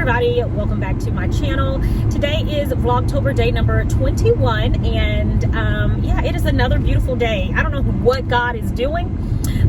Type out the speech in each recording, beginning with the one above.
everybody, welcome back to my channel. Today is Vlogtober day number 21, and yeah, it is another beautiful day. I don't know what God is doing,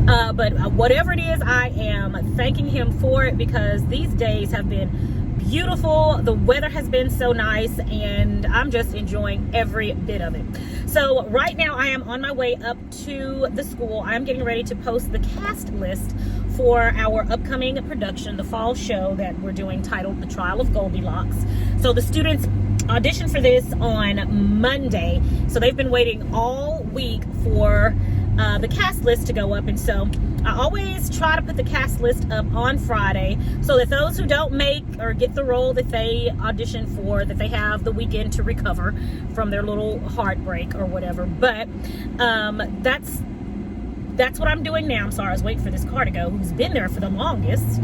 but whatever it is, I am thanking him for it, because these days have been beautiful. The weather has been so nice, and I'm just enjoying every bit of it. So right now I am on my way up to the school. I'm getting ready to post the cast list for our upcoming production, the fall show that we're doing, titled The Trial of Goldilocks. So the students auditioned for this on Monday, so they've been waiting all week for the cast list to go up. And so I always try to put the cast list up on Friday, so that those who don't make or get the role that they audition for, that they have the weekend to recover from their little heartbreak or whatever. But that's what I'm doing now. I'm sorry, I was waiting for this car to go, who's been there for the longest.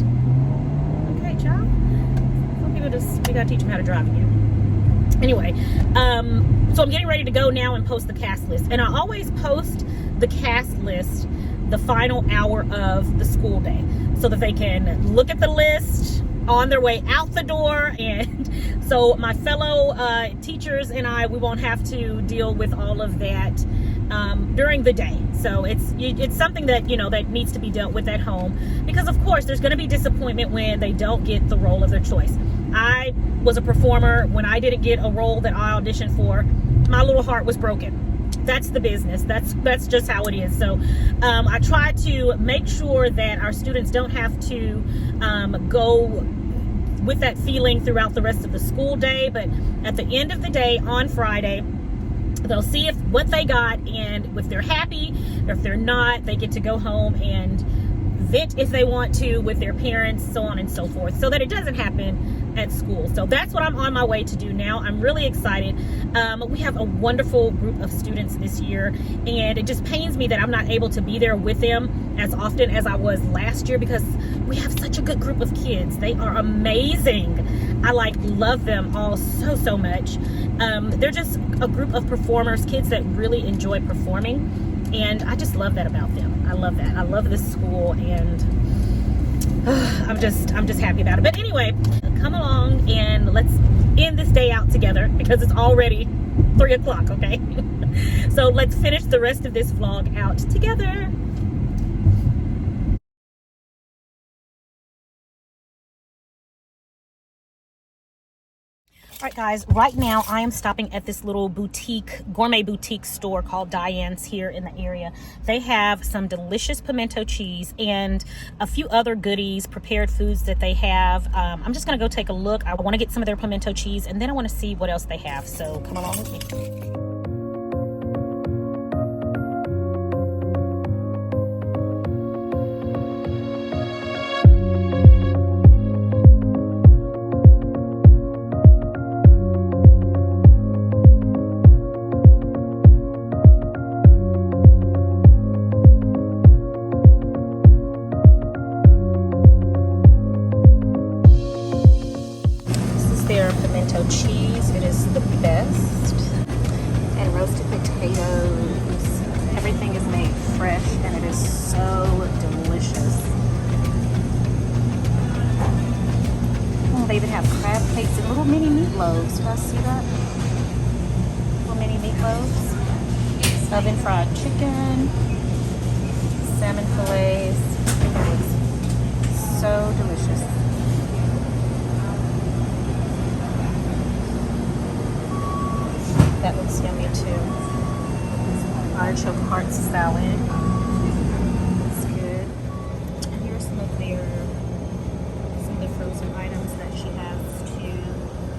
Okay, child. Some people just, you gotta teach them how to drive again. Anyway, so I'm getting ready to go now and post the cast list. And I always post the cast list the final hour of the school day, so that they can look at the list on their way out the door, and so my fellow teachers and we won't have to deal with all of that during the day. So it's something that, you know, that needs to be dealt with at home, because of course there's going to be disappointment when they don't get the role of their choice. I was a performer. When I didn't get a role that I auditioned for, my little heart was broken. That's the business. That's just how it is. So I try to make sure that our students don't have to go with that feeling throughout the rest of the school day. But at the end of the day, on Friday, they'll see what they got, and if they're happy, or if they're not, they get to go home and vent if they want to with their parents, so on and so forth, so that it doesn't happen at school. So that's what I'm on my way to do now. I'm really excited. We have a wonderful group of students this year, and it just pains me that I'm not able to be there with them as often as I was last year, because we have such a good group of kids. They are amazing. I love them all so much. They're just a group of performers, kids that really enjoy performing, and I just love that about them. I love that. I love this school, and I'm just happy about it. But anyway, come along and let's end this day out together, because it's already 3 o'clock, okay? So let's finish the rest of this vlog out together. All right, guys, right now I am stopping at this little gourmet boutique store called Diane's here in the area. They have some delicious pimento cheese and a few other goodies, prepared foods that they have. I'm just gonna go take a look. I wanna get some of their pimento cheese, and then I wanna see what else they have. So come along with me. Pimento cheese, it is the best. And roasted potatoes. Everything is made fresh, and it is so delicious. Oh, they even have crab cakes and little mini meatloaves. You guys see that? Little mini meatloaves. Oven fried chicken, salmon fillets. It's so delicious. That looks yummy too. Artichoke heart salad. It's good. And here's some of the frozen items that she has too.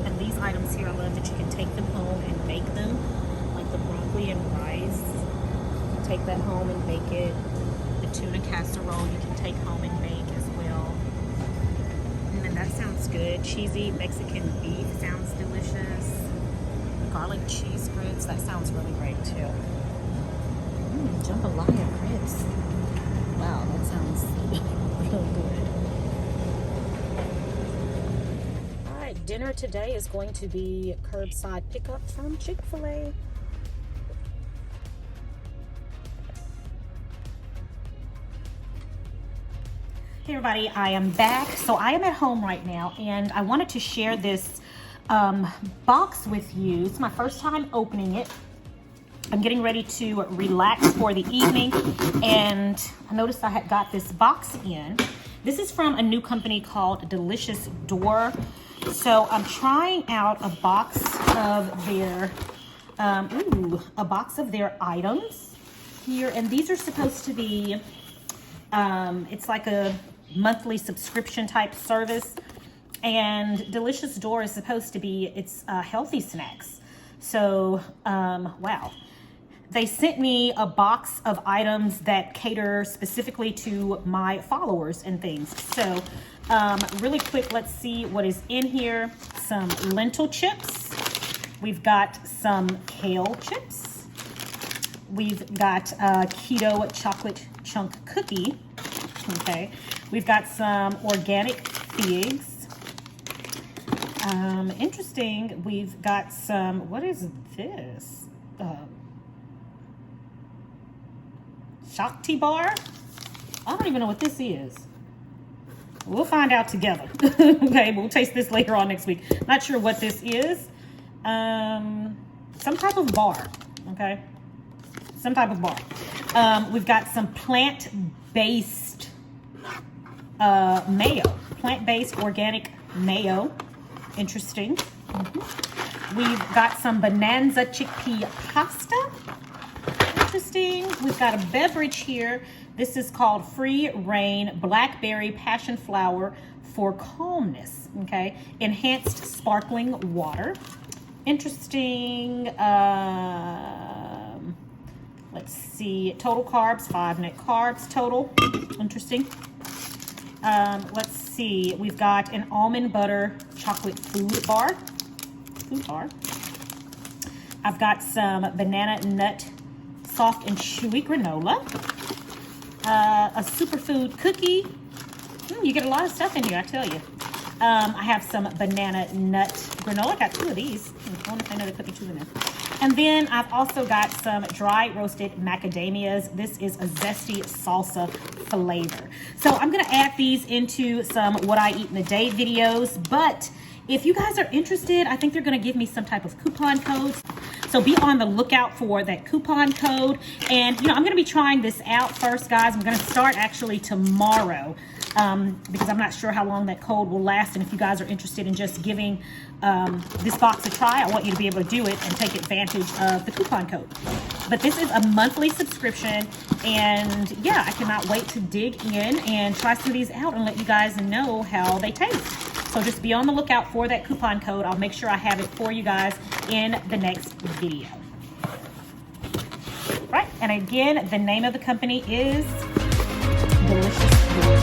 And these items here, I love that you can take them home and bake them, like the broccoli and rice. Take that home and bake it. The tuna casserole you can take home and bake as well. And then that sounds good. Cheesy Mexican beef sounds delicious. Garlic cheese grits, that sounds really great too. Jambalaya grits. Wow, that sounds real good. All right, dinner today is going to be curbside pickup from Chick-fil-A. Hey everybody, I am back. So I am at home right now and I wanted to share this box with you. It's my first time opening it. I'm getting ready to relax for the evening and I noticed I had got this box in. This is from a new company called Delicious Door. So I'm trying out a box of their items here, and these are supposed to be it's like a monthly subscription type service, and Delicious Door is supposed to be healthy snacks. So wow, they sent me a box of items that cater specifically to my followers and things. So really quick, let's see what is in here. Some lentil chips. We've got some kale chips. We've got keto chocolate chunk cookie. Okay. We've got some organic figs. Interesting. We've got some, what is this? Shakti bar? I don't even know what this is. We'll find out together. Okay, we'll taste this later on next week. Not sure what this is. Some type of bar. Okay, some type of bar. We've got some plant-based mayo. Plant-based organic mayo. Interesting. We've got some Bonanza chickpea pasta. Interesting. We've got a beverage here. This is called Free Rain Blackberry Passion Flower for Calmness. Okay, enhanced sparkling water. Interesting. Let's see. Total carbs, 5 net carbs total. Interesting. Let's see. We've got an almond butter chocolate food bar. I've got some banana nut soft and chewy granola. A superfood cookie. You get a lot of stuff in here, I tell you. I have some banana nut granola. I got 2 of these. I wonder if I know they put me 2 in there. And then I've also got some dry roasted macadamias. This is a zesty salsa flavor. So I'm going to add these into some what I eat in a day videos. But if you guys are interested, I think they're going to give me some type of coupon codes. So be on the lookout for that coupon code. And, I'm going to be trying this out first, guys. I'm going to start actually tomorrow because I'm not sure how long that code will last. And if you guys are interested in just giving this box a try, I want you to be able to do it and take advantage of the coupon code. But this is a monthly subscription. And, yeah, I cannot wait to dig in and try some of these out and let you guys know how they taste. So just be on the lookout for that coupon code. I'll make sure I have it for you guys in the next video. Right, and again, the name of the company is Delicious Door.